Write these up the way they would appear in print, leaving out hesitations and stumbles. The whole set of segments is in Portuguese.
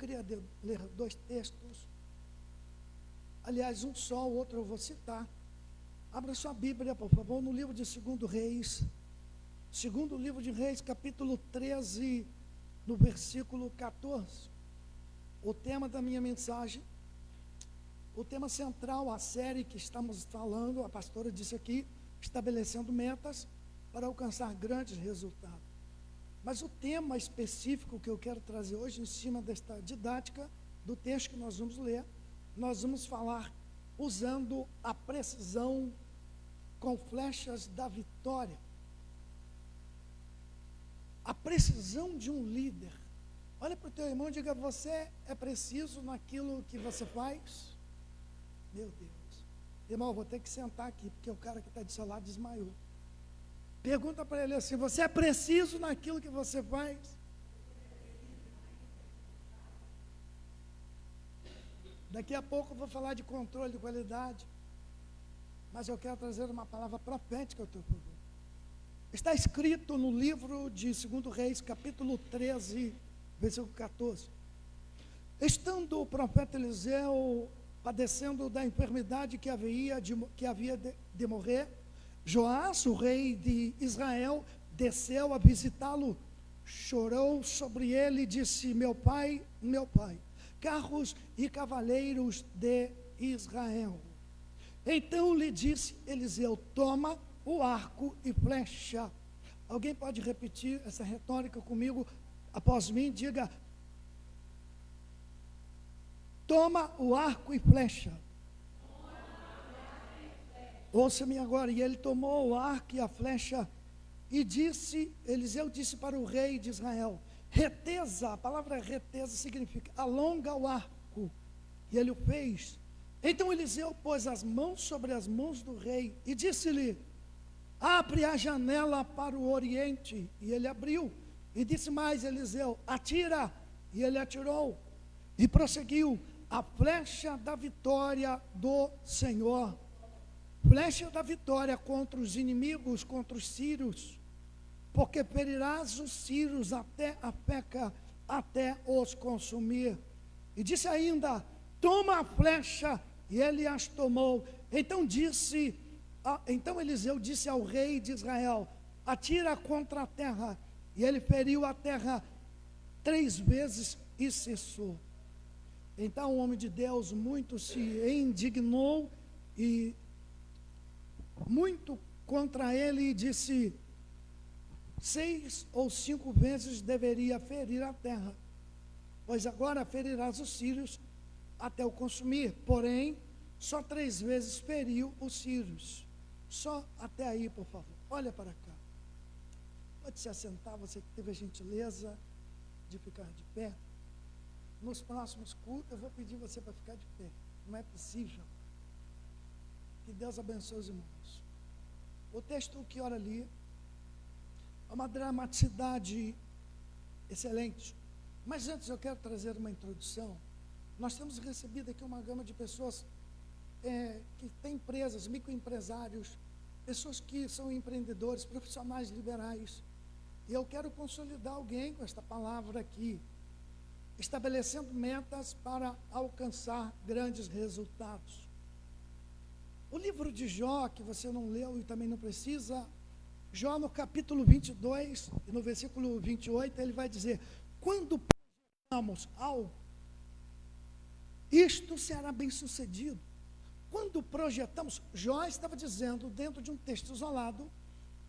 queria ler dois textos. Aliás, um só, o outro eu vou citar. Abra sua Bíblia, por favor, no livro de 2 Reis. Segundo livro de Reis, capítulo 13, no versículo 14. O tema da minha mensagem, o tema central, a série que estamos falando, a pastora disse aqui, estabelecendo metas para alcançar grandes resultados. Mas o tema específico que eu quero trazer hoje, em cima desta didática do texto que nós vamos ler, nós vamos falar usando a precisão com flechas da vitória. A precisão de um líder. Olha para o teu irmão e diga: você é preciso naquilo que você faz? Meu Deus. Irmão, eu vou ter que sentar aqui, porque o cara que está de seu lado desmaiou. Pergunta para ele assim: você é preciso naquilo que você faz? Daqui a pouco eu vou falar de controle de qualidade, mas eu quero trazer uma palavra profética ao teu povo. Está escrito no livro de 2 Reis, capítulo 13, versículo 14. Estando o profeta Eliseu padecendo da enfermidade que havia de morrer, Joás, o rei de Israel, desceu a visitá-lo, chorou sobre ele e disse: meu pai, carros e cavaleiros de Israel. Então lhe disse Eliseu: toma o arco e flecha. Alguém pode repetir essa retórica comigo após mim? Diga: toma o arco e flecha. Ouça-me agora. E ele tomou o arco e a flecha e disse, Eliseu disse para o rei de Israel: reteza, a palavra reteza significa alonga o arco. E ele o fez. Então Eliseu pôs as mãos sobre as mãos do rei e disse-lhe: abre a janela para o oriente. E ele abriu. E disse mais Eliseu: atira. E ele atirou. E prosseguiu: a flecha da vitória do Senhor. Flecha da vitória contra os inimigos, contra os sírios. Porque ferirás os sírios até a Feca, até os consumir. E disse ainda: toma a flecha. E ele as tomou. Então Eliseu disse ao rei de Israel: atira contra a terra. E ele feriu a terra 3 vezes e cessou. Então o homem de Deus muito se indignou e muito contra ele e disse: 6 ou 5 vezes deveria ferir a terra, pois agora ferirás os sírios até o consumir. Porém, só 3 vezes feriu os sírios. Só até aí, por favor. Olha para cá. Pode se assentar, você que teve a gentileza de ficar de pé. Nos próximos cultos eu vou pedir você para ficar de pé. Não é possível. Que Deus abençoe os irmãos. O texto que ora ali é uma dramaticidade excelente. Mas antes eu quero trazer uma introdução. Nós temos recebido aqui uma gama de pessoas que têm empresas, microempresários, pessoas que são empreendedores, profissionais liberais. E eu quero consolidar alguém com esta palavra aqui, estabelecendo metas para alcançar grandes resultados. O livro de Jó, que você não leu e também não precisa, Jó no capítulo 22, e no versículo 28, ele vai dizer: quando projetamos algo, isto será bem sucedido. Quando projetamos, Jó estava dizendo, dentro de um texto isolado,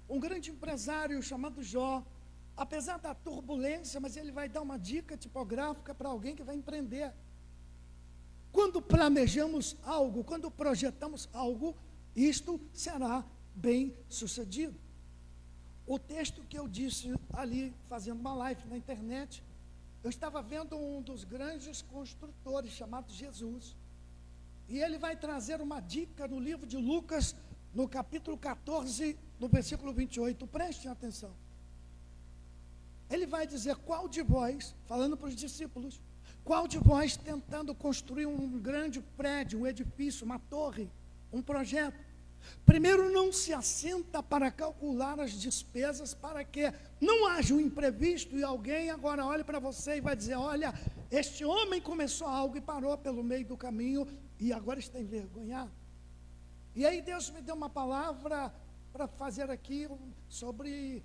um grande empresário chamado Jó, apesar da turbulência, mas ele vai dar uma dica tipográfica para alguém que vai empreender. Quando planejamos algo, quando projetamos algo, isto será bem sucedido. O texto que eu disse ali, fazendo uma live na internet, eu estava vendo um dos grandes construtores, chamado Jesus, e ele vai trazer uma dica no livro de Lucas, no capítulo 14, no versículo 28, prestem atenção. Ele vai dizer: qual de vós, falando para os discípulos, qual de vós tentando construir um grande prédio, um edifício, uma torre, um projeto, Primeiro, não se assenta para calcular as despesas, para que não haja um imprevisto e alguém agora olhe para você e vai dizer: olha, este homem começou algo e parou pelo meio do caminho e agora está envergonhado. E aí Deus me deu uma palavra para fazer aqui sobre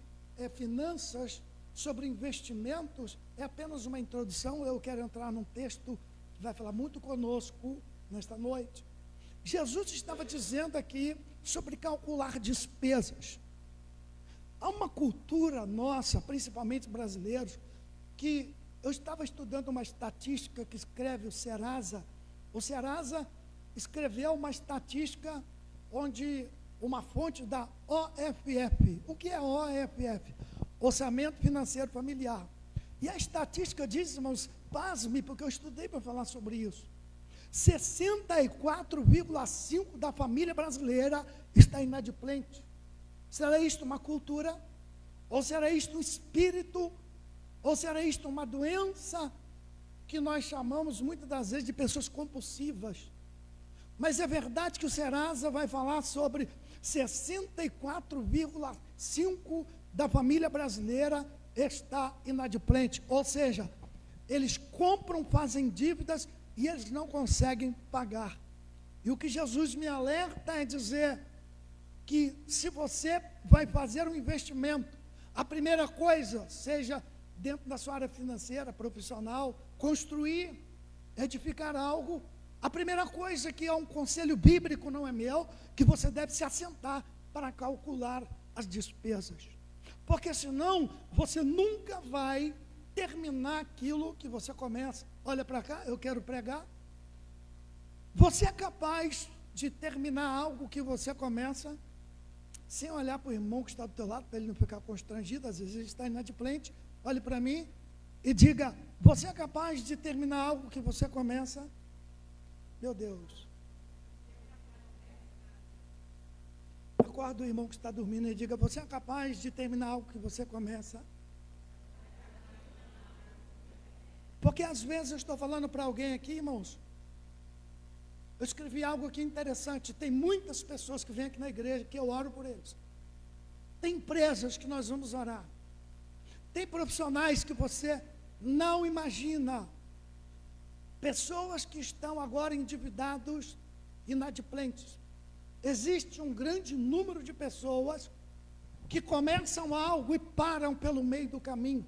finanças, sobre investimentos. É apenas uma introdução. Eu quero entrar num texto que vai falar muito conosco nesta noite. Jesus estava dizendo aqui sobre calcular despesas. Há uma cultura nossa, principalmente brasileiros, que eu estava estudando uma estatística que escreve o Serasa. O Serasa escreveu uma estatística onde uma fonte da OFF. O que é OFF? Orçamento Financeiro Familiar. E a estatística diz, irmãos, pasme, porque eu estudei para falar sobre isso. 64,5% da família brasileira está inadimplente. Será isto uma cultura? Ou será isto um espírito? Ou será isto uma doença que nós chamamos muitas das vezes de pessoas compulsivas? Mas é verdade que o Serasa vai falar sobre 64,5% da família brasileira está inadimplente. Ou seja, eles compram, fazem dívidas e eles não conseguem pagar. E o que Jesus me alerta é dizer que se você vai fazer um investimento, a primeira coisa, seja dentro da sua área financeira, profissional, construir, edificar algo, a primeira coisa que é um conselho bíblico, não é meu, que você deve se assentar para calcular as despesas. Porque senão você nunca vai terminar aquilo que você começa. Olha para cá, eu quero pregar. Você é capaz de terminar algo que você começa sem olhar para o irmão que está do teu lado, para ele não ficar constrangido, às vezes ele está inadimplente. Olhe para mim e diga: você é capaz de terminar algo que você começa? Meu Deus. Acorda o irmão que está dormindo e diga: você é capaz de terminar algo que você começa? Porque às vezes eu estou falando para alguém aqui, irmãos, eu escrevi algo aqui interessante. Tem muitas pessoas que vêm aqui na igreja que eu oro por eles. Tem empresas que nós vamos orar. Tem profissionais que você não imagina. Pessoas que estão agora endividados, inadimplentes. Existe um grande número de pessoas que começam algo e param pelo meio do caminho.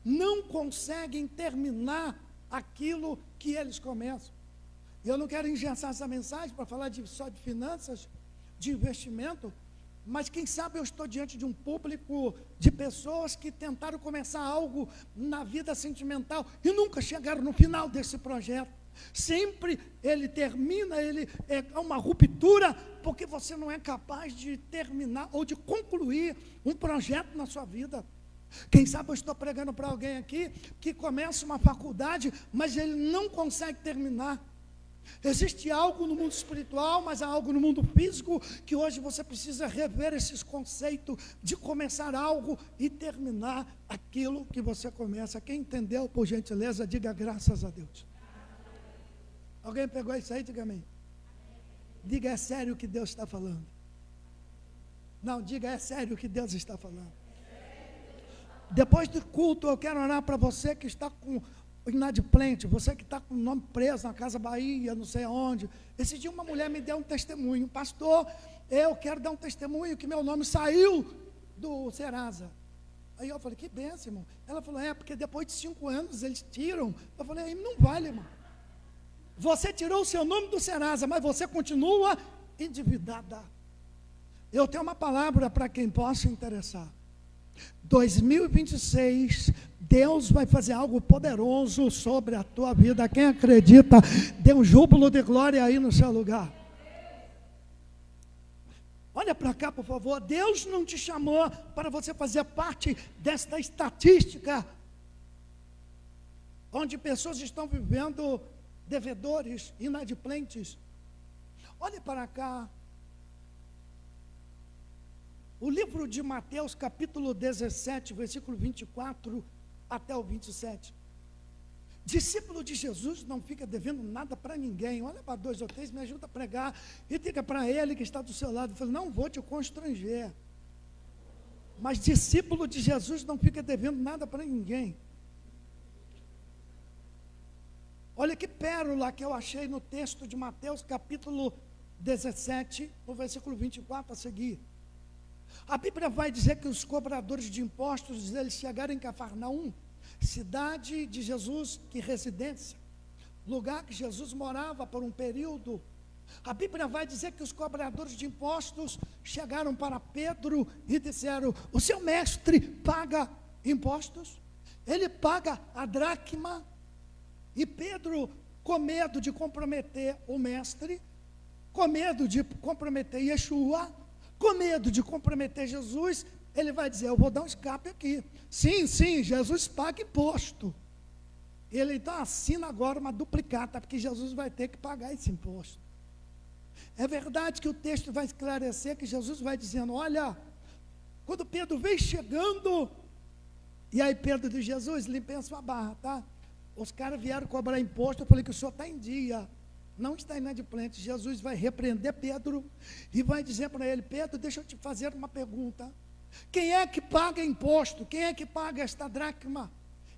Não conseguem terminar aquilo que eles começam. Eu não quero engessar essa mensagem para falar só de finanças, de investimento, mas quem sabe eu estou diante de um público de pessoas que tentaram começar algo na vida sentimental e nunca chegaram no final desse projeto. Sempre ele termina, é uma ruptura, porque você não é capaz de terminar ou de concluir um projeto na sua vida. Quem sabe eu estou pregando para alguém aqui que começa uma faculdade, mas ele não consegue terminar. Existe algo no mundo espiritual, mas há algo no mundo físico, que hoje você precisa rever esses conceitos de começar algo e terminar aquilo que você começa. Quem entendeu, por gentileza, diga graças a Deus. Alguém pegou isso aí? Diga amém. Diga: é sério o que Deus está falando. Não, diga: é sério o que Deus está falando. Depois do culto, eu quero orar para você que está com inadimplente, você que está com o nome preso na Casa Bahia, não sei aonde. Esse dia uma mulher me deu um testemunho: pastor, eu quero dar um testemunho que meu nome saiu do Serasa. Aí eu falei: que bênção, irmão. Ela falou: é, porque depois de 5 anos eles tiram. Eu falei: aí não vale, irmão. Você tirou o seu nome do Serasa, mas você continua endividada. Eu tenho uma palavra para quem possa interessar. 2026, Deus vai fazer algo poderoso sobre a tua vida. Quem acredita, dê um júbilo de glória aí no seu lugar. Olha para cá, por favor. Deus não te chamou para você fazer parte desta estatística onde pessoas estão vivendo devedores, inadimplentes. Olha para cá. O livro de Mateus, capítulo 17, versículo 24 até o 27. Discípulo de Jesus não fica devendo nada para ninguém. Olha para 2 ou 3, me ajuda a pregar. E diga para ele que está do seu lado, fala, não vou te constranger. Mas discípulo de Jesus não fica devendo nada para ninguém. Olha que pérola que eu achei no texto de Mateus, capítulo 17, no versículo 24 a seguir. A Bíblia vai dizer que os cobradores de impostos, eles chegaram em Cafarnaum, cidade de Jesus, que residência, lugar que Jesus morava por um período. A Bíblia vai dizer que os cobradores de impostos chegaram para Pedro e disseram, o seu mestre paga impostos? Ele paga a dracma? E Pedro, com medo de comprometer o mestre, com medo de comprometer Yeshua, com medo de comprometer Jesus, ele vai dizer, eu vou dar um escape aqui. Sim, Jesus paga imposto. Ele então assina agora uma duplicata, porque Jesus vai ter que pagar esse imposto. É verdade que o texto vai esclarecer que Jesus vai dizendo, olha, quando Pedro vem chegando, e aí Pedro diz, Jesus, limpem a sua barra, tá? Os caras vieram cobrar imposto, eu falei que o senhor está em dia, não está inadimplente. Jesus vai repreender Pedro e vai dizer para ele, Pedro, deixa eu te fazer uma pergunta. Quem é que paga imposto? Quem é que paga esta dracma?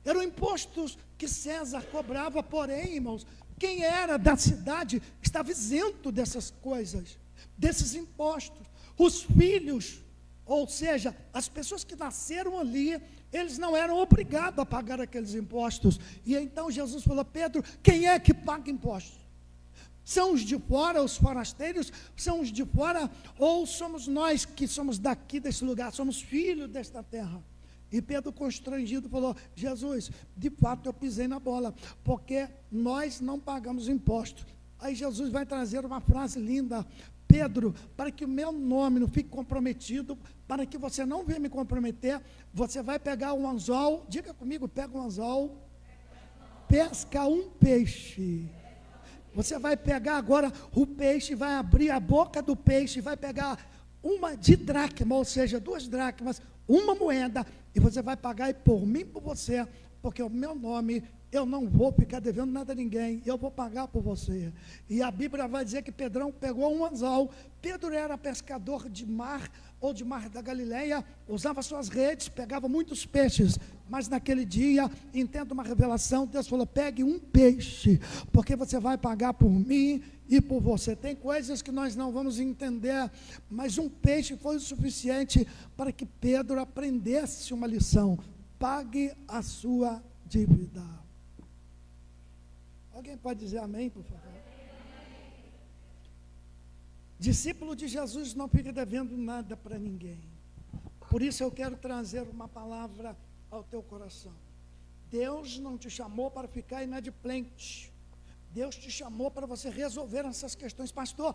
Eram impostos que César cobrava, porém, irmãos, quem era da cidade estava isento dessas coisas, desses impostos. Os filhos, ou seja, as pessoas que nasceram ali, eles não eram obrigados a pagar aqueles impostos. E então Jesus falou, Pedro, quem é que paga impostos? São os de fora, os forasteiros, são os de fora, ou somos nós que somos daqui desse lugar, somos filhos desta terra? E Pedro, constrangido, falou, Jesus, de fato eu pisei na bola, porque nós não pagamos impostos. Aí Jesus vai trazer uma frase linda, Pedro, para que o meu nome não fique comprometido, para que você não venha me comprometer, você vai pegar um anzol, diga comigo, pega um anzol, pesca um peixe. Você vai pegar agora o peixe, vai abrir a boca do peixe, vai pegar uma de dracma, ou seja, 2 dracmas, uma moeda, e você vai pagar e por mim, por você, porque o meu nome, eu não vou ficar devendo nada a ninguém, eu vou pagar por você. E a Bíblia vai dizer que Pedrão pegou um anzol. Pedro era pescador de mar, ou de mar da Galileia, usava suas redes, pegava muitos peixes, mas naquele dia, entenda uma revelação, Deus falou, pegue um peixe, porque você vai pagar por mim e por você. Tem coisas que nós não vamos entender, mas um peixe foi o suficiente para que Pedro aprendesse uma lição. Pague a sua dívida. Alguém pode dizer amém, por favor? Discípulo de Jesus não fica devendo nada para ninguém. Por isso eu quero trazer uma palavra ao teu coração. Deus não te chamou para ficar inadimplente. Deus te chamou para você resolver essas questões. Pastor,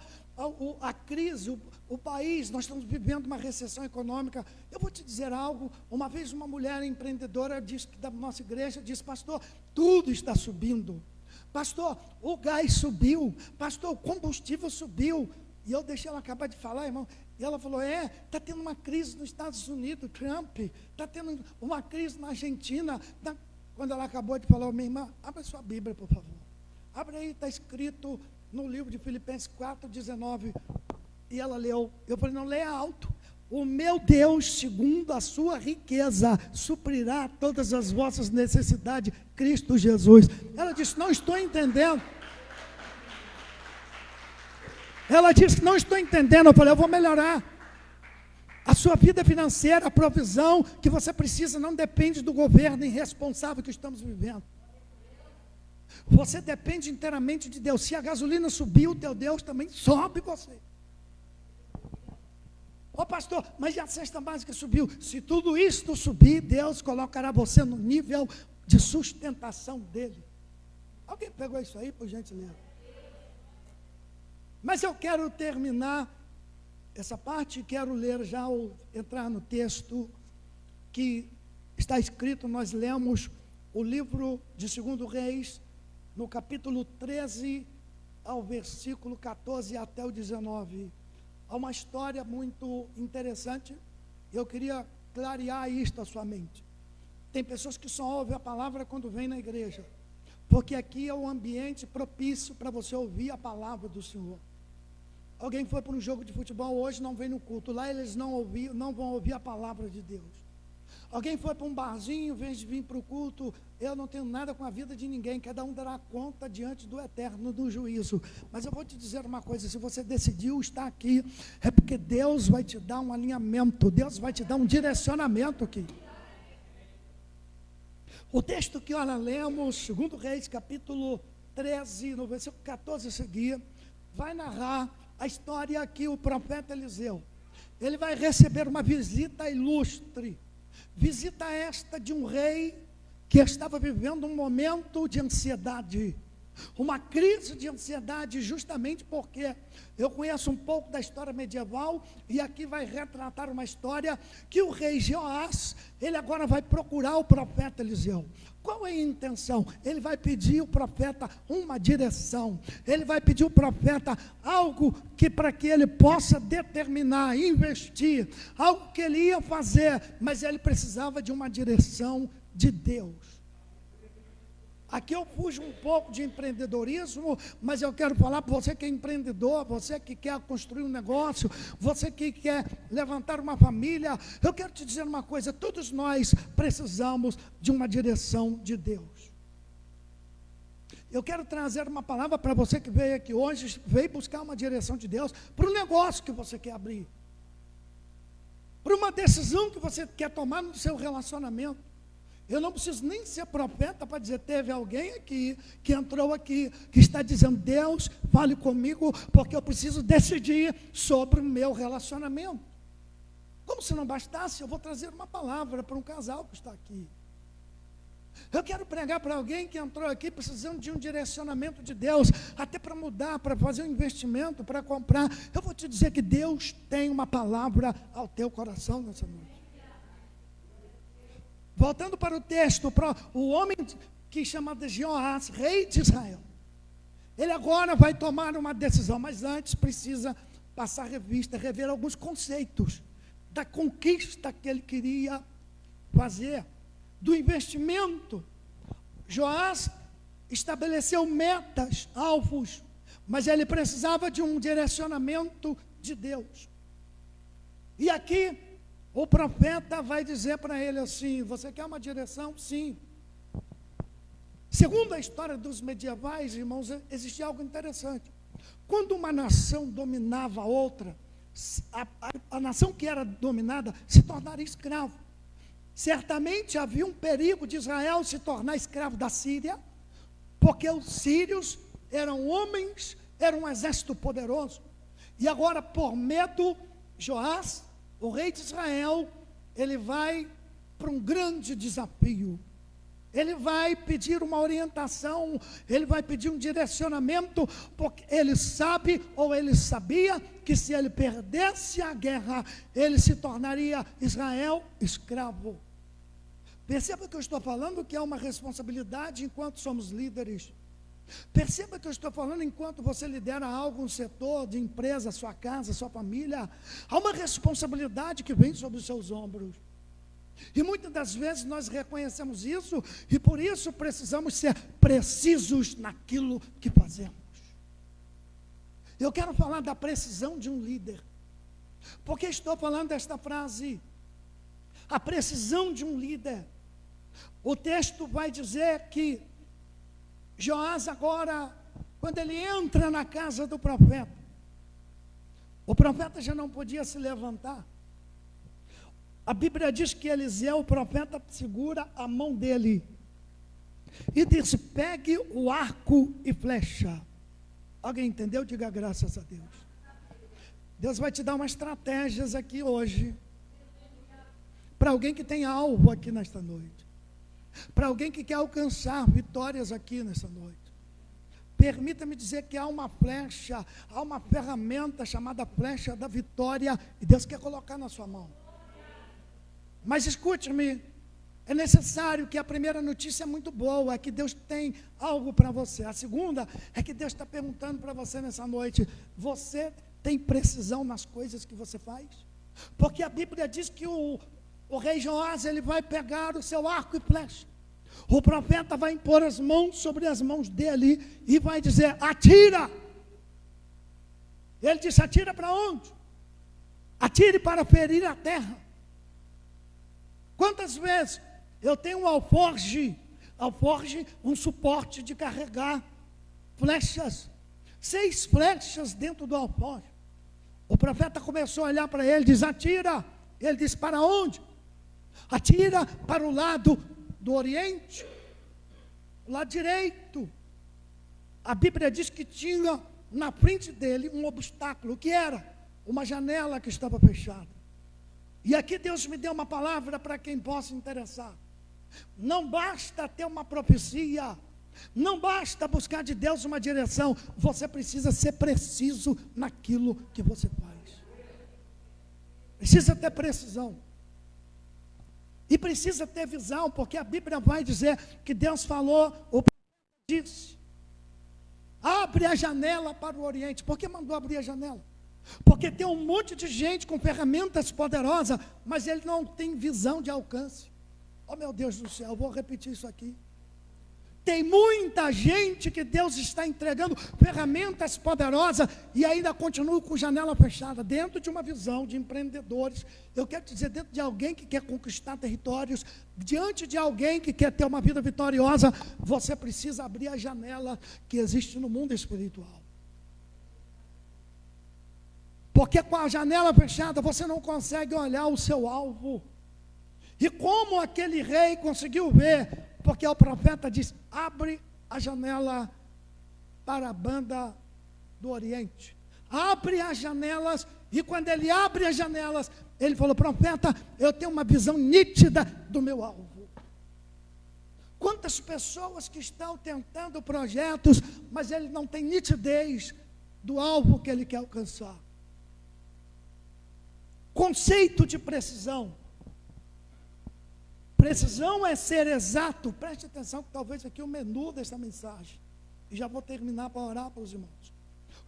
a crise, o país, nós estamos vivendo uma recessão econômica. Eu vou te dizer algo. Uma vez uma mulher empreendedora disse, da nossa igreja, disse, pastor, tudo está subindo. Pastor, o gás subiu. Pastor, o combustível subiu. E eu deixei ela acabar de falar, irmão. E ela falou, está tendo uma crise nos Estados Unidos, Trump. Está tendo uma crise na Argentina. Quando ela acabou de falar, minha irmã, abra sua Bíblia, por favor. Abre aí, está escrito no livro de Filipenses 4,19. E ela leu. Eu falei, não, leia alto. O meu Deus, segundo a sua riqueza, suprirá todas as vossas necessidades, Cristo Jesus. Ela disse, não estou entendendo. Ela disse, não estou entendendo. Eu falei, eu vou melhorar. A sua vida financeira, a provisão que você precisa, não depende do governo irresponsável que estamos vivendo. Você depende inteiramente de Deus. Se a gasolina subir, o teu Deus também sobe você. Ô pastor, mas a cesta básica subiu. Se tudo isto subir, Deus colocará você no nível de sustentação dele. Alguém pegou isso aí, por gentileza? Mas eu quero terminar essa parte, quero ler já, entrar no texto que está escrito, nós lemos o livro de 2 Reis, no capítulo 13, ao versículo 14 até o 19. Há uma história muito interessante, eu queria clarear isto à sua mente. Tem pessoas que só ouvem a palavra quando vem na igreja. porque aqui é um ambiente propício para você ouvir a palavra do Senhor. Alguém foi para um jogo de futebol hoje, não vem no culto, lá eles não vão ouvir a palavra de Deus. Alguém foi para um barzinho, em vez de vir para o culto, eu não tenho nada com a vida de ninguém, cada um dará conta diante do eterno, do juízo. Mas eu vou te dizer uma coisa, se você decidiu estar aqui, é porque Deus vai te dar um alinhamento, Deus vai te dar um direcionamento aqui. O texto que nós lemos, 2 Reis, capítulo 13, no versículo 14 a seguir, vai narrar a história que o profeta Eliseu, ele vai receber uma visita ilustre, visita esta de um rei que estava vivendo um momento de ansiedade, uma crise de ansiedade, justamente porque eu conheço um pouco da história medieval, e aqui vai retratar uma história que o rei Jeoás, ele agora vai procurar o profeta Eliseu. Qual é a intenção? Ele vai pedir ao profeta uma direção, ele vai pedir ao profeta algo que para que ele possa determinar, investir, algo que ele ia fazer, mas ele precisava de uma direção de Deus. Aqui eu fujo um pouco de empreendedorismo, mas eu quero falar para você que é empreendedor, você que quer construir um negócio, você que quer levantar uma família. Eu quero te dizer uma coisa, todos nós precisamos de uma direção de Deus. Eu quero trazer uma palavra para você que veio aqui hoje, veio buscar uma direção de Deus para o negócio que você quer abrir, para uma decisão que você quer tomar no seu relacionamento. Eu não preciso nem ser profeta para dizer, teve alguém aqui, que entrou aqui, que está dizendo, Deus, fale comigo, porque eu preciso decidir sobre o meu relacionamento. Como se não bastasse, eu vou trazer uma palavra para um casal que está aqui. Eu quero pregar para alguém que entrou aqui precisando de um direcionamento de Deus, até para mudar, para fazer um investimento, para comprar. Eu vou te dizer que Deus tem uma palavra ao teu coração nessa noite. Voltando para o texto, o homem que chama de Jeoás, rei de Israel, ele agora vai tomar uma decisão, mas antes precisa passar revista, rever alguns conceitos da conquista que ele queria fazer, do investimento. Jeoás estabeleceu metas, alvos, mas ele precisava de um direcionamento de Deus. E aqui o profeta vai dizer para ele assim, você quer uma direção? Sim. Segundo a história dos medievais, irmãos, existia algo interessante. Quando uma nação dominava a outra, a nação que era dominada se tornaria escravo. Certamente havia um perigo de Israel se tornar escravo da Síria, porque os sírios eram homens, eram um exército poderoso. E agora, por medo, Joás, o rei de Israel, ele vai para um grande desafio. Ele vai pedir uma orientação, ele vai pedir um direcionamento, porque ele sabe, ou ele sabia, que se ele perdesse a guerra, ele se tornaria Israel escravo. Perceba que eu estou falando que é uma responsabilidade enquanto somos líderes. Perceba que eu estou falando enquanto você lidera algo, um setor de empresa, sua casa, sua família, há uma responsabilidade que vem sobre os seus ombros. E muitas das vezes nós reconhecemos isso, e por isso precisamos ser precisos naquilo que fazemos. Eu quero falar da precisão de um líder. Por que estou falando desta frase? A precisão de um líder. O texto vai dizer que Joás agora, quando ele entra na casa do profeta, o profeta já não podia se levantar. A Bíblia diz que Eliseu, o profeta, segura a mão dele e diz, pegue o arco e flecha. Alguém entendeu? Diga graças a Deus. Deus vai te dar umas estratégias aqui hoje, para alguém que tem alvo aqui nesta noite, para alguém que quer alcançar vitórias aqui nessa noite. Permita-me dizer que há uma flecha, há uma ferramenta chamada flecha da vitória, e Deus quer colocar na sua mão. Mas escute-me, é necessário que a primeira notícia é muito boa, é que Deus tem algo para você. A segunda é que Deus está perguntando para você nessa noite, você tem precisão nas coisas que você faz? Porque a Bíblia diz que o rei Joás, ele vai pegar o seu arco e flecha. O profeta vai impor as mãos sobre as mãos dele e vai dizer: atira. Ele disse: atira para onde? Atire para ferir a terra. Quantas vezes eu tenho um alforge, um suporte de carregar flechas, 6 flechas dentro do alforge. O profeta começou a olhar para ele e diz: atira. Ele disse: para onde? Atira para o lado do oriente, o lado direito. A Bíblia diz que tinha na frente dele um obstáculo, que era uma janela que estava fechada. E aqui Deus me deu uma palavra para quem possa interessar. Não basta ter uma profecia, não basta buscar de Deus uma direção, você precisa ser preciso naquilo que você faz. Precisa ter precisão. E precisa ter visão, porque a Bíblia vai dizer que Deus falou, o profeta disse: abre a janela para o oriente. Por que mandou abrir a janela? Porque tem um monte de gente com ferramentas poderosas, mas ele não tem visão de alcance. Oh, meu Deus do céu, eu vou repetir isso aqui. Tem muita gente que Deus está entregando ferramentas poderosas e ainda continua com janela fechada, dentro de uma visão de empreendedores. Eu quero dizer, dentro de alguém que quer conquistar territórios, diante de alguém que quer ter uma vida vitoriosa, você precisa abrir a janela que existe no mundo espiritual. Porque com a janela fechada você não consegue olhar o seu alvo. E como aquele rei conseguiu ver? Porque o profeta diz: abre a janela para a banda do Oriente. Abre as janelas. E quando ele abre as janelas, ele falou: profeta, eu tenho uma visão nítida do meu alvo. Quantas pessoas que estão tentando projetos, mas ele não tem nitidez do alvo que ele quer alcançar. Conceito de precisão. Precisão é ser exato. Preste atenção que talvez aqui é o menu dessa mensagem. E já vou terminar para orar para os irmãos.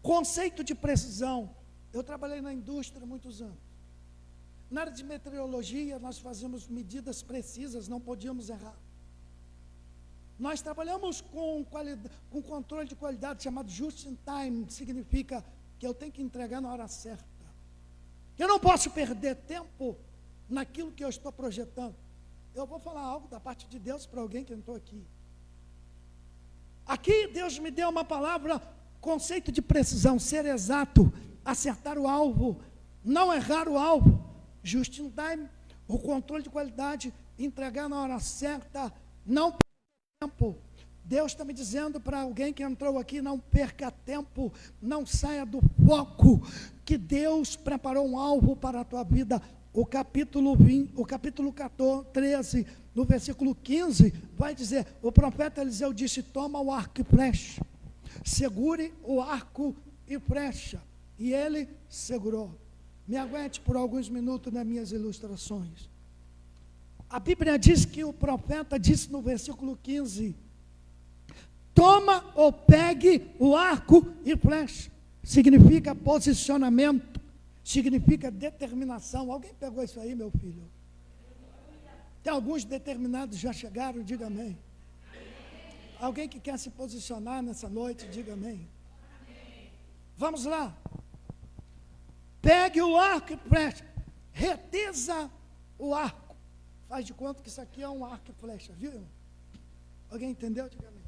Conceito de precisão. Eu trabalhei na indústria há muitos anos. Na área de meteorologia, nós fazíamos medidas precisas, não podíamos errar. Nós trabalhamos com controle de qualidade chamado just in time. Significa que eu tenho que entregar na hora certa. Eu não posso perder tempo naquilo que eu estou projetando. Eu vou falar algo da parte de Deus para alguém que entrou aqui. Aqui Deus me deu uma palavra, conceito de precisão, ser exato, acertar o alvo, não errar o alvo, just in time, o controle de qualidade, entregar na hora certa, não perder tempo. Deus está me dizendo para alguém que entrou aqui: não perca tempo, não saia do foco, que Deus preparou um alvo para a tua vida. O capítulo 13, no versículo 15, vai dizer, o profeta Eliseu disse: toma o arco e flecha, segure o arco e flecha. E ele segurou. Me aguente por alguns minutos nas minhas ilustrações. A Bíblia diz que o profeta disse no versículo 15: toma ou pegue o arco e flecha. Significa posicionamento, significa determinação. Alguém pegou isso aí, meu filho? Tem alguns determinados já chegaram, diga amém. Alguém que quer se posicionar nessa noite, diga amém. Vamos lá. Pegue o arco e flecha, reteja o arco. Faz de conta que isso aqui é um arco e flecha, viu, irmão? Alguém entendeu? Diga amém.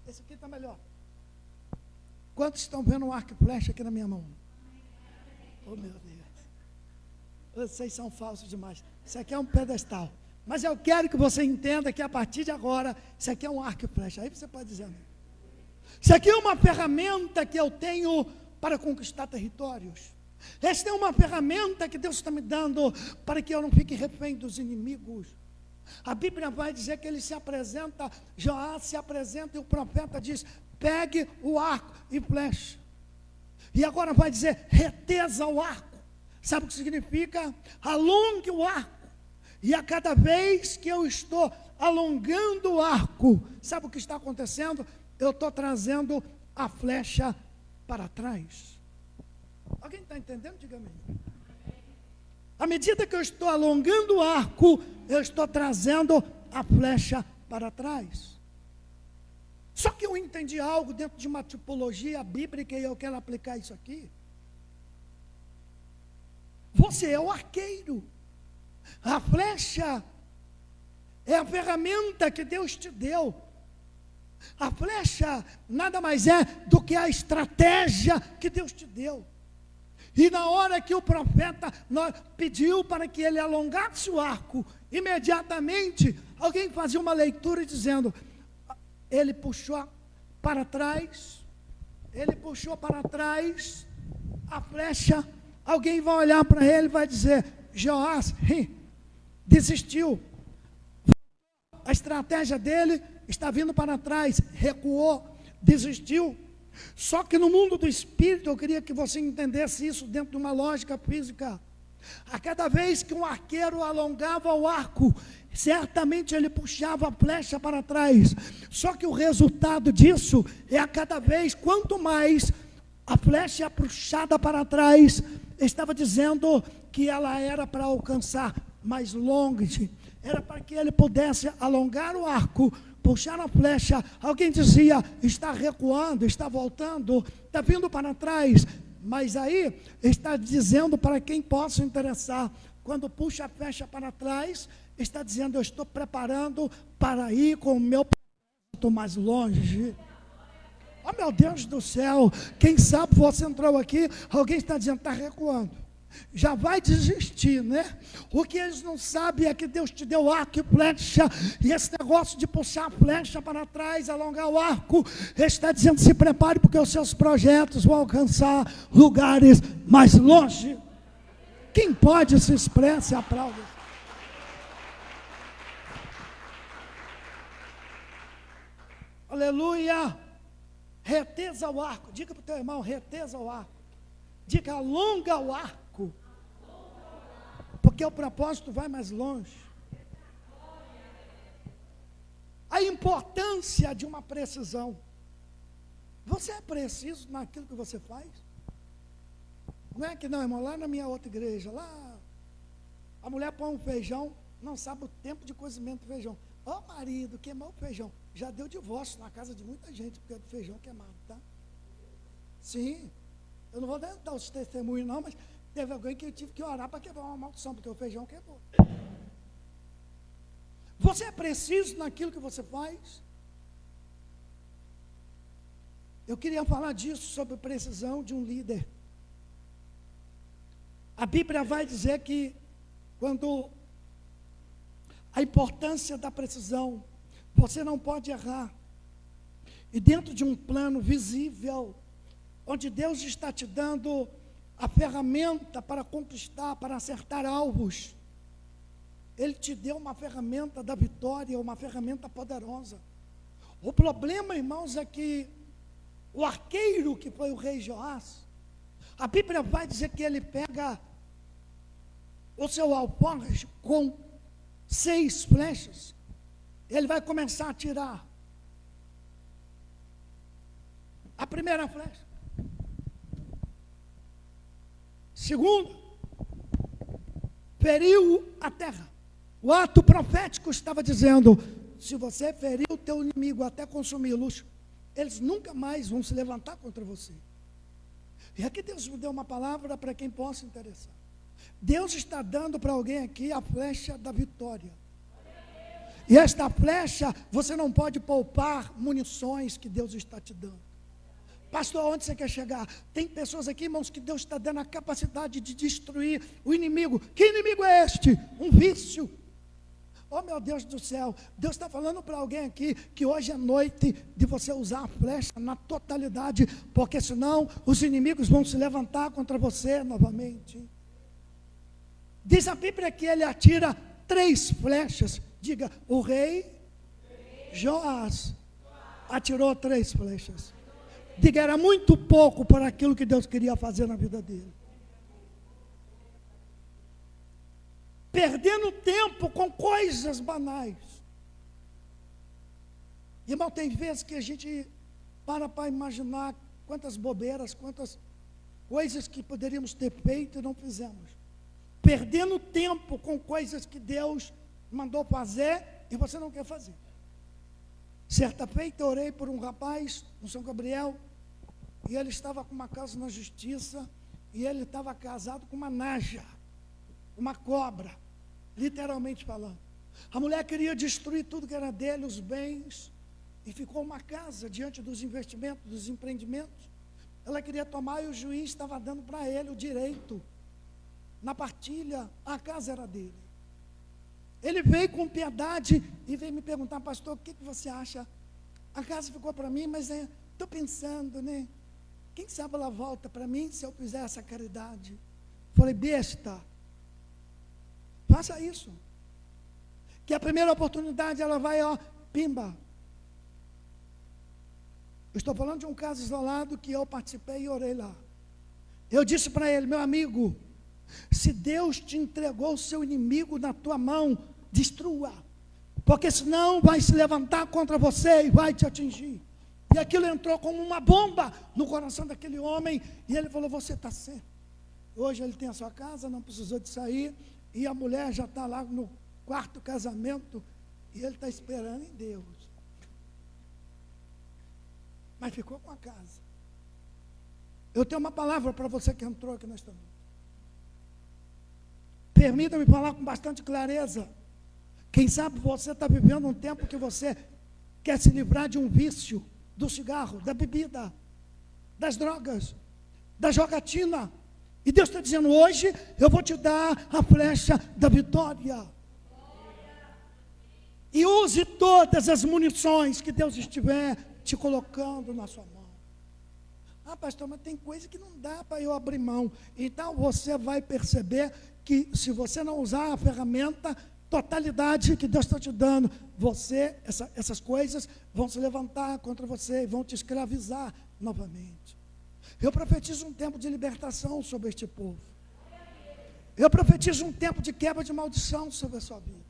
Esse aqui está melhor. Quantos estão vendo um arco e flecha aqui na minha mão? Oh, meu Deus. Vocês são falsos demais. Isso aqui é um pedestal. Mas eu quero que você entenda que a partir de agora, isso aqui é um arco e flecha. Aí você pode dizer amém. Isso aqui é uma ferramenta que eu tenho para conquistar territórios. Esta é uma ferramenta que Deus está me dando para que eu não fique refém dos inimigos. A Bíblia vai dizer que ele se apresenta, Joás se apresenta e o profeta diz: pegue o arco e flecha. E agora vai dizer: reteja o arco. Sabe o que significa? Alongue o arco. E a cada vez que eu estou alongando o arco, sabe o que está acontecendo? Eu estou trazendo a flecha para trás. Alguém está entendendo? Diga amém. À medida que eu estou alongando o arco, eu estou trazendo a flecha para trás. Só que eu entendi algo dentro de uma tipologia bíblica e eu quero aplicar isso aqui. Você é o arqueiro. A flecha é a ferramenta que Deus te deu. A flecha nada mais é do que a estratégia que Deus te deu. E na hora que o profeta pediu para que ele alongasse o arco, imediatamente alguém fazia uma leitura dizendo: ele puxou para trás, a flecha. Alguém vai olhar para ele e vai dizer: Joás desistiu. A estratégia dele está vindo para trás, recuou, desistiu. Só que no mundo do espírito, eu queria que você entendesse isso dentro de uma lógica física. A cada vez que um arqueiro alongava o arco, certamente ele puxava a flecha para trás. Só que o resultado disso é a cada vez, quanto mais a flecha é puxada para trás, estava dizendo que ela era para alcançar mais longe, era para que ele pudesse alongar o arco, puxar a flecha. Alguém dizia: está recuando, está voltando, está vindo para trás. Mas aí está dizendo, para quem possa interessar, quando puxa a flecha para trás, está dizendo: eu estou preparando para ir com o meu propósito mais longe. Oh, meu Deus do céu, quem sabe você entrou aqui, alguém está dizendo: está recuando, já vai desistir, né? O que eles não sabem é que Deus te deu arco e flecha, e esse negócio de puxar a flecha para trás, alongar o arco, ele está dizendo: se prepare, porque os seus projetos vão alcançar lugares mais longe. Quem pode se expressa e aplaude. Aleluia. Reteza o arco. Diga para o teu irmão: reteza o arco. Diga: alonga o arco, porque o propósito vai mais longe. A importância de uma precisão. Você é preciso naquilo que você faz? Não é que não, irmão, lá na minha outra igreja, lá a mulher põe um feijão, não sabe o tempo de cozimento do feijão. Ó, marido, queimou o feijão. Já deu divórcio na casa de muita gente porque é do feijão queimado, tá? Sim. Eu não vou dar os testemunhos não, mas teve alguém que eu tive que orar para quebrar uma maldição, porque o feijão quebrou. Você é preciso naquilo que você faz? Eu queria falar disso, sobre a precisão de um líder. A Bíblia vai dizer que quando a importância da precisão, você não pode errar. E dentro de um plano visível, onde Deus está te dando a ferramenta para conquistar, para acertar alvos, Ele te deu uma ferramenta da vitória, uma ferramenta poderosa. O problema, irmãos, é que o arqueiro, que foi o rei Joás, a Bíblia vai dizer que ele pega o seu alforje com 6 flechas, ele vai começar a atirar. A primeira flecha, segunda, feriu a terra. O ato profético estava dizendo: se você ferir o teu inimigo até consumi-los, eles nunca mais vão se levantar contra você. E aqui Deus me deu uma palavra para quem possa interessar. Deus está dando para alguém aqui a flecha da vitória. E esta flecha, você não pode poupar munições que Deus está te dando. Pastor, onde você quer chegar? Tem pessoas aqui, irmãos, que Deus está dando a capacidade de destruir o inimigo. Que inimigo é este? Um vício. Oh, meu Deus do céu, Deus está falando para alguém aqui que hoje é noite de você usar a flecha na totalidade, porque senão os inimigos vão se levantar contra você novamente. Diz a Bíblia que ele atira 3 flechas. Diga: o rei Joás atirou 3 flechas. Diga: era muito pouco para aquilo que Deus queria fazer na vida dele. Perdendo tempo com coisas banais. Irmão, tem vezes que a gente para imaginar quantas bobeiras, quantas coisas que poderíamos ter feito e não fizemos. perdendo tempo com coisas que Deus mandou fazer e você não quer fazer. Certa feita eu orei por um rapaz no São Gabriel, e ele estava com uma causa na justiça, e ele estava casado com uma naja, uma cobra, literalmente falando. A mulher queria destruir tudo que era dele, os bens, e ficou uma casa diante dos investimentos, dos empreendimentos. Ela queria tomar, e o juiz estava dando para ele o direito. Na partilha, a casa era dele. Ele veio com piedade e veio me perguntar: pastor, o que você acha? A casa ficou para mim, mas estou pensando, né? Quem sabe ela volta para mim se eu fizer essa caridade? Falei: besta, faça isso. Que a primeira oportunidade ela vai, pimba. Eu estou falando de um caso isolado que eu participei e orei lá. Eu disse para ele: meu amigo, se Deus te entregou o seu inimigo na tua mão, destrua, porque senão vai se levantar contra você e vai te atingir. E aquilo entrou como uma bomba no coração daquele homem, e ele falou: você está certo. Hoje ele tem a sua casa, não precisou de sair, e a mulher já está lá no quarto casamento, e ele está esperando em Deus. Mas ficou com a casa. Eu tenho uma palavra para você que entrou aqui nesta noite. Permita-me falar com bastante clareza. Quem sabe você está vivendo um tempo que você quer se livrar de um vício, do cigarro, da bebida, das drogas, da jogatina. E Deus está dizendo: hoje eu vou te dar a flecha da vitória. E use todas as munições que Deus estiver te colocando na sua mão. Ah, pastor, mas tem coisa que não dá para eu abrir mão. Então você vai perceber que se você não usar a ferramenta, totalidade que Deus está te dando, essas coisas vão se levantar contra você e vão te escravizar novamente. Eu profetizo um tempo de libertação sobre este povo. Eu profetizo um tempo de quebra de maldição sobre a sua vida.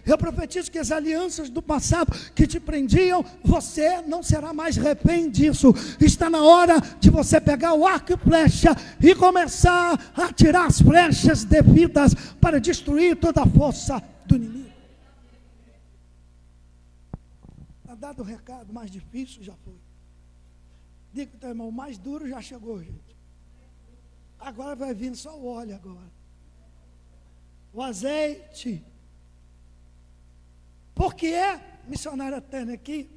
Eu profetizo que as alianças do passado que te prendiam, você não será mais refém disso. Está na hora de você pegar o arco e flecha e começar a atirar as flechas devidas para destruir toda a força do inimigo. Está dado o recado, mais difícil já foi. Diga para o teu irmão: o mais duro já chegou, gente. Agora vai vir só o óleo agora. O azeite. Porque missionária Tânia aqui,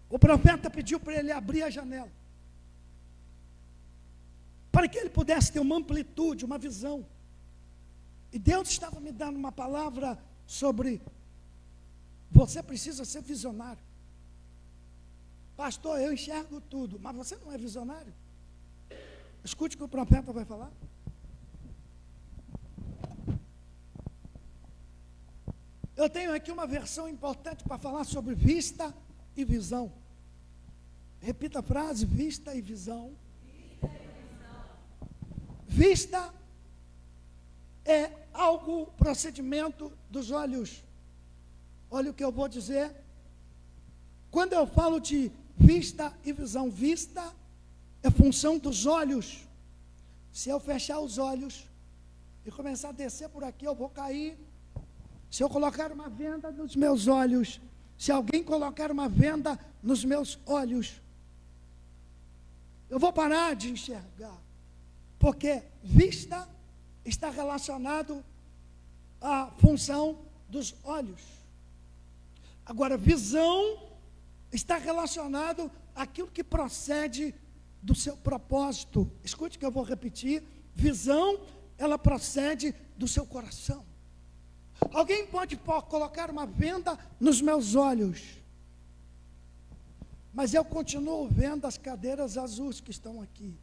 o profeta pediu para ele abrir a janela, para que ele pudesse ter uma amplitude, uma visão. E Deus estava me dando uma palavra sobre: você precisa ser visionário. Pastor, eu enxergo tudo, mas você não é visionário? Escute o que o profeta vai falar. Eu tenho aqui uma versão importante para falar sobre vista e visão. Repita a frase: vista e visão. Vista é algo, procedimento dos olhos. Olha o que eu vou dizer. Quando eu falo de vista e visão, vista é função dos olhos. Se eu fechar os olhos e começar a descer por aqui, eu vou cair. Se eu colocar uma venda nos meus olhos, se alguém colocar uma venda nos meus olhos, eu vou parar de enxergar, porque vista está relacionado à função dos olhos. Agora, visão está relacionado àquilo que procede do seu propósito. Escute que eu vou repetir: visão, ela procede do seu coração. Alguém pode colocar uma venda nos meus olhos, mas eu continuo vendo as cadeiras azuis que estão aqui.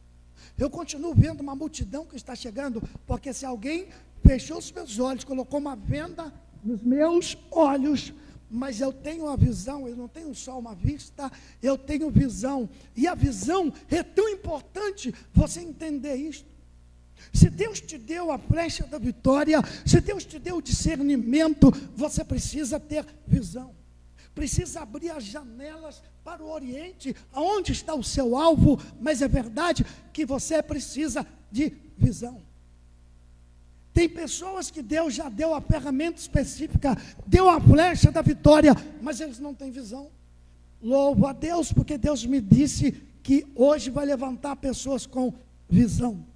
Eu continuo vendo uma multidão que está chegando, porque se alguém fechou os meus olhos, colocou uma venda nos meus olhos, mas eu tenho a visão, eu não tenho só uma vista, eu tenho visão. E a visão é tão importante você entender isto. Se Deus te deu a flecha da vitória, se Deus te deu o discernimento, você precisa ter visão. Precisa abrir as janelas para o Oriente, aonde está o seu alvo, mas é verdade que você precisa de visão. Tem pessoas que Deus já deu a ferramenta específica, deu a flecha da vitória, mas eles não têm visão. Louvo a Deus, porque Deus me disse que hoje vai levantar pessoas com visão.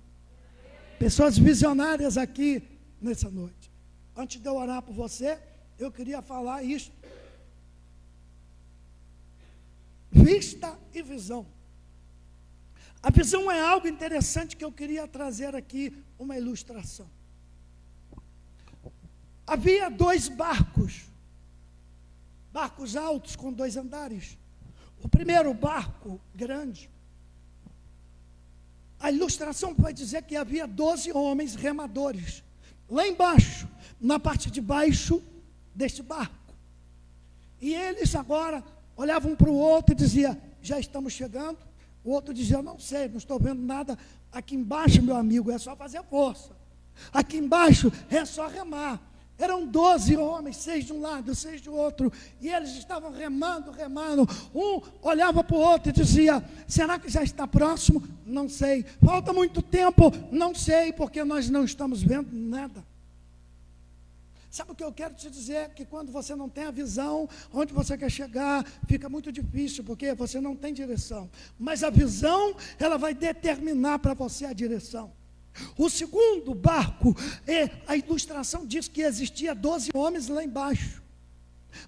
Pessoas visionárias aqui nessa noite. Antes de eu orar por você, eu queria falar isso. Vista e visão. A visão é algo interessante que eu queria trazer aqui uma ilustração. Havia 2 barcos altos com 2 andares. O primeiro barco, grande, a ilustração vai dizer que havia 12 homens remadores, lá embaixo, na parte de baixo deste barco. E eles agora olhavam um para o outro e diziam, já estamos chegando. O outro dizia, não sei, não estou vendo nada. Aqui embaixo, meu amigo, é só fazer força. Aqui embaixo é só remar. Eram 12 homens, 6 de um lado, 6 do outro, e eles estavam remando. Um olhava para o outro e dizia, será que já está próximo? Não sei. Falta muito tempo? Não sei, porque nós não estamos vendo nada. Sabe o que eu quero te dizer? Que quando você não tem a visão, onde você quer chegar, fica muito difícil, porque você não tem direção. Mas a visão, ela vai determinar para você a direção. O segundo barco, a ilustração diz que existia 12 homens lá embaixo.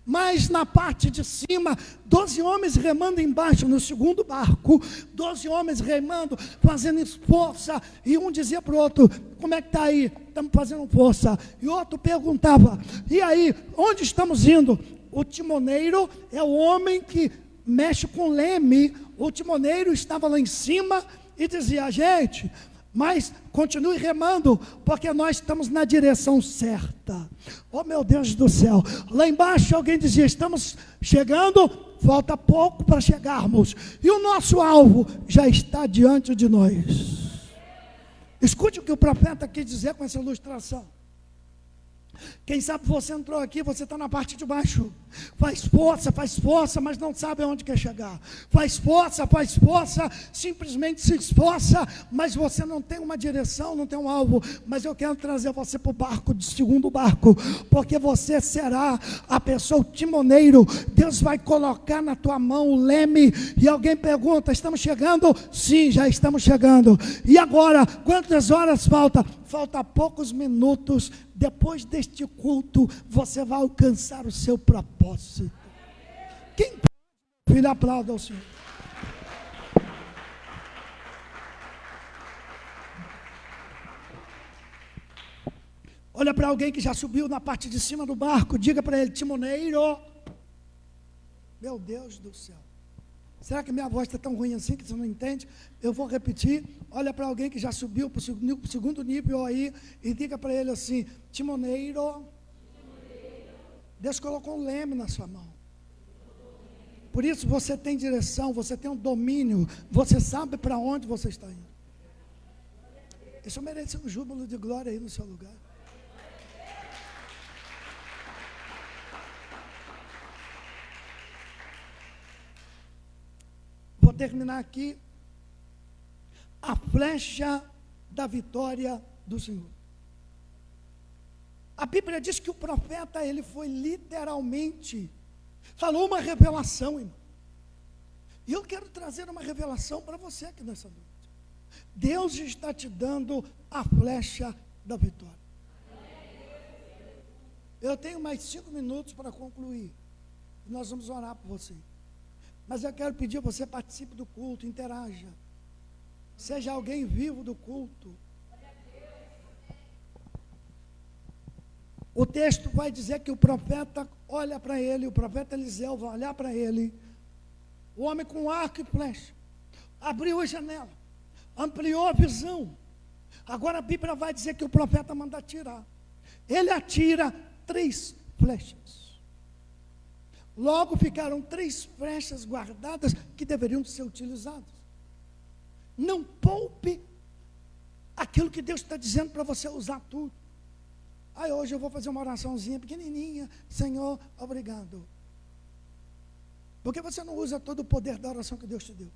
Mas na parte de cima, 12 homens remando embaixo no segundo barco, 12 homens remando, fazendo força, e um dizia para o outro, como é que está aí? Estamos fazendo força. E o outro perguntava, e aí, onde estamos indo? O timoneiro é o homem que mexe com leme. O timoneiro estava lá em cima e dizia, gente, mas continue remando, porque nós estamos na direção certa. Oh meu Deus do céu, lá embaixo alguém dizia, estamos chegando, falta pouco para chegarmos, e o nosso alvo já está diante de nós. Escute o que o profeta quis dizer com essa ilustração. Quem sabe você entrou aqui, você está na parte de baixo. Faz força, mas não sabe aonde quer chegar. Faz força, simplesmente se esforça, mas você não tem uma direção, não tem um alvo. Mas eu quero trazer você para o barco, de segundo barco, porque você será a pessoa, o timoneiro. Deus vai colocar na tua mão o leme, e alguém pergunta, estamos chegando? Sim, já estamos chegando. E agora, quantas horas falta? Falta poucos minutos. Depois deste culto, você vai alcançar o seu propósito. Quem pode, filho, aplauda ao Senhor. Olha para alguém que já subiu na parte de cima do barco, diga para ele, timoneiro. Meu Deus do céu. Será que minha voz está tão ruim assim que você não entende? Eu vou repetir. Olha para alguém que já subiu para o segundo nível aí e diga para ele assim, timoneiro. Deus colocou um leme na sua mão. Por isso você tem direção, você tem um domínio, você sabe para onde você está indo. Isso merece um júbilo de glória aí no seu lugar. Vou terminar aqui. A flecha da vitória do Senhor. A Bíblia diz que o profeta, ele foi literalmente, falou uma revelação, irmão. E eu quero trazer uma revelação para você aqui nessa noite. Deus está te dando a flecha da vitória. Eu tenho mais 5 minutos para concluir. Nós vamos orar por você. Mas eu quero pedir a você, participe do culto, interaja. Seja alguém vivo do culto. O texto vai dizer que o profeta olha para ele, o profeta Eliseu vai olhar para ele. O homem com arco e flecha. Abriu a janela. Ampliou a visão. Agora a Bíblia vai dizer que o profeta manda atirar. Ele atira 3 flechas. Logo ficaram 3 flechas guardadas que deveriam ser utilizadas. Não poupe aquilo que Deus está dizendo para você usar tudo. Aí hoje eu vou fazer uma oraçãozinha pequenininha. Senhor, obrigado. Porque você não usa todo o poder da oração que Deus te deu.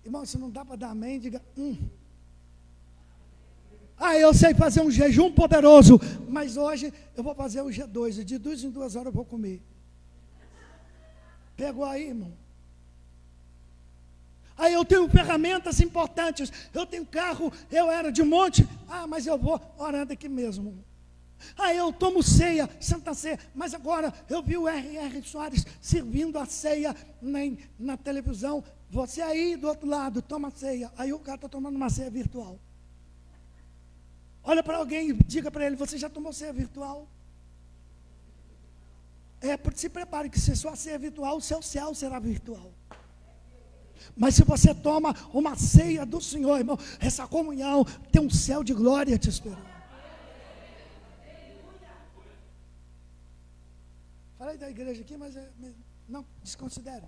Irmão, se não dá para dar amém, diga Eu sei fazer um jejum poderoso, mas hoje eu vou fazer o G2, e de 2 em 2 horas eu vou comer. Pegou aí, irmão? Eu tenho ferramentas importantes, eu tenho carro, eu era de monte, mas eu vou orando aqui mesmo. Eu tomo ceia, Santa Ceia, mas agora eu vi o R.R. Soares servindo a ceia na televisão. Você aí do outro lado, toma ceia. Aí o cara está tomando uma ceia virtual. Olha para alguém e diga para ele: você já tomou ceia virtual? Se prepare que se sua ceia é virtual, o seu céu será virtual. Mas se você toma uma ceia do Senhor, irmão, essa comunhão tem um céu de glória te esperando. Falei da igreja aqui, mas não desconsidere.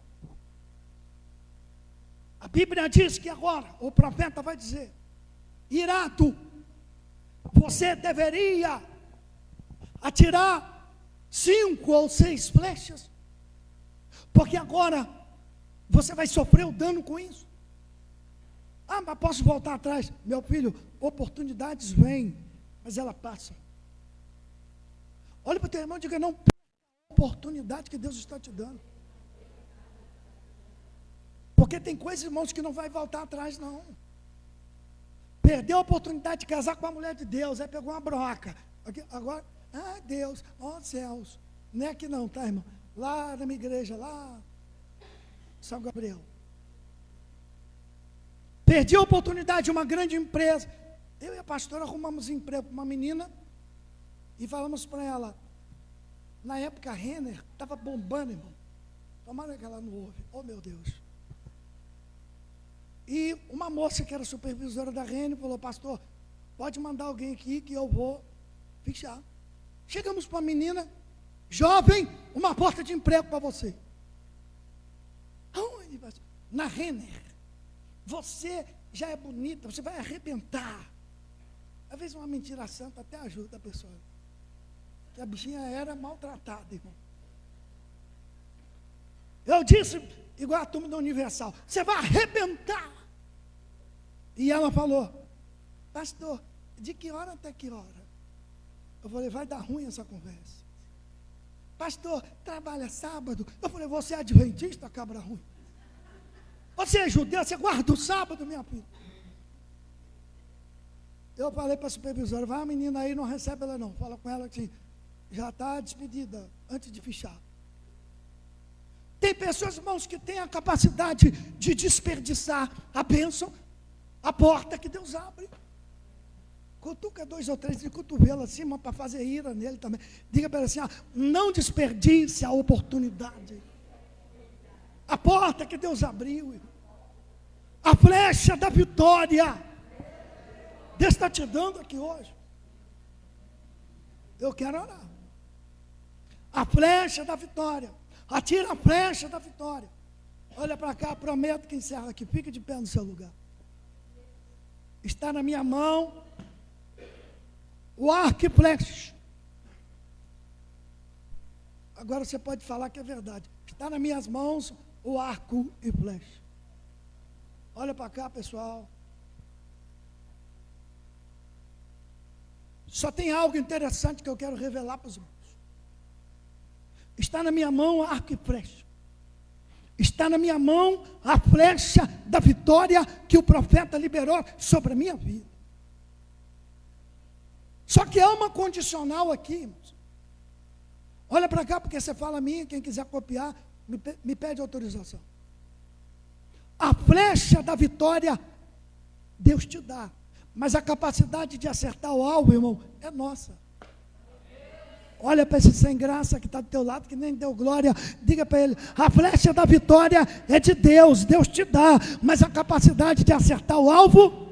A Bíblia diz que agora o profeta vai dizer: Irato, você deveria atirar 5 ou 6 flechas, porque agora você vai sofrer o dano com isso. Mas posso voltar atrás? Meu filho, oportunidades vêm, mas ela passa. Olha para o teu irmão e diga: não perca a oportunidade que Deus está te dando. Porque tem coisas, irmãos, que não vai voltar atrás, não. Perdeu a oportunidade de casar com a mulher de Deus, aí pegou uma broca. Agora, Deus, céus. Não é aqui não, tá, irmão? Lá na minha igreja, lá, São Gabriel. Perdi a oportunidade de uma grande empresa. Eu e a pastora arrumamos emprego para uma menina e falamos para ela. Na época a Renner estava bombando, irmão. Tomara que ela não ouve. Oh, meu Deus. E uma moça que era supervisora da Renner falou: pastor, pode mandar alguém aqui que eu vou fechar. Chegamos para a menina: jovem, uma porta de emprego para você. Aonde? Na Renner. Você já é bonita, você vai arrebentar. Às vezes uma mentira santa até ajuda a pessoa. Que a bichinha era maltratada, irmão. Eu disse, igual a turma da Universal: você vai arrebentar. E ela falou: pastor, de que hora até que hora? Eu falei: vai dar ruim essa conversa. Pastor, trabalha sábado? Eu falei: você é adventista, cabra ruim? Você é judeu, você guarda o sábado, minha filha? Eu falei para a supervisora: vai a menina aí, não recebe ela não. Fala com ela que já está despedida, antes de fechar. Tem pessoas, irmãos, que têm a capacidade de desperdiçar a bênção, a porta que Deus abre. Cutuca 2 ou 3 de cotovelo acima para fazer ira nele também. Diga para ele assim: não desperdice a oportunidade. A porta que Deus abriu, irmão. A flecha da vitória. Deus está te dando aqui hoje. Eu quero orar. A flecha da vitória. Atira a flecha da vitória. Olha para cá, prometo que encerra aqui. Fique de pé no seu lugar. Está na minha mão o arco e flecha. Agora você pode falar que é verdade. Está nas minhas mãos o arco e flecha. Olha para cá, pessoal. Só tem algo interessante que eu quero revelar para os irmãos. Está na minha mão arco e flecha. Está na minha mão a flecha da vitória que o profeta liberou sobre a minha vida. Só que há uma condicional aqui, irmãos. Olha para cá, porque você fala a mim, quem quiser copiar, me pede autorização. A flecha da vitória, Deus te dá. Mas a capacidade de acertar o alvo, irmão, é nossa. Olha para esse sem graça que está do teu lado, que nem deu glória. Diga para ele: a flecha da vitória é de Deus, Deus te dá. Mas a capacidade de acertar o alvo,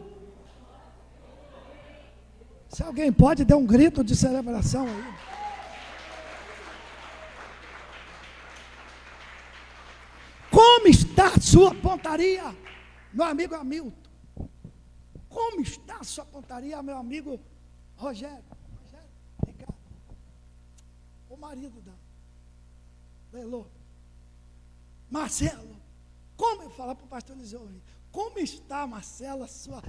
se alguém pode, dê um grito de celebração aí. Como está a sua pontaria, meu amigo Hamilton? Como está a sua pontaria, meu amigo Rogério? Rogério, Ricardo, o marido da Elô. Marcelo, como eu falar para o pastor Eliseu, como está, Marcelo, a sua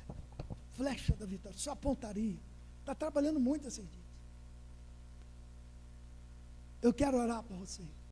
flecha da vitória, sua pontaria. Está trabalhando muito esses dias. Eu quero orar por você.